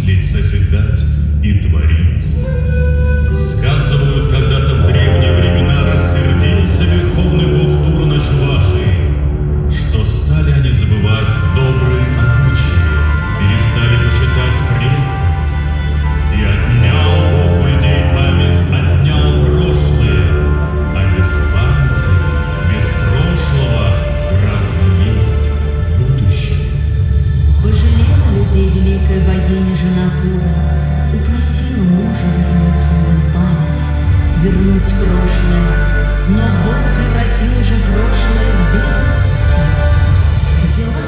мыслить, созидать и творить. Сказывают, когда-то в древние времена рассердился верховный бог Тура Чувашии, что стали они забывать добрые обычаи, перестали почитать предков, и отнял Бог у людей память, отнял прошлое, а без памяти, без прошлого разве есть будущее? Пожалела людей великая богиня жена Тура, упросила мужа вернуть людям память, вернуть прошлое, но Бог превратил уже прошлое в бедных птиц. Взяла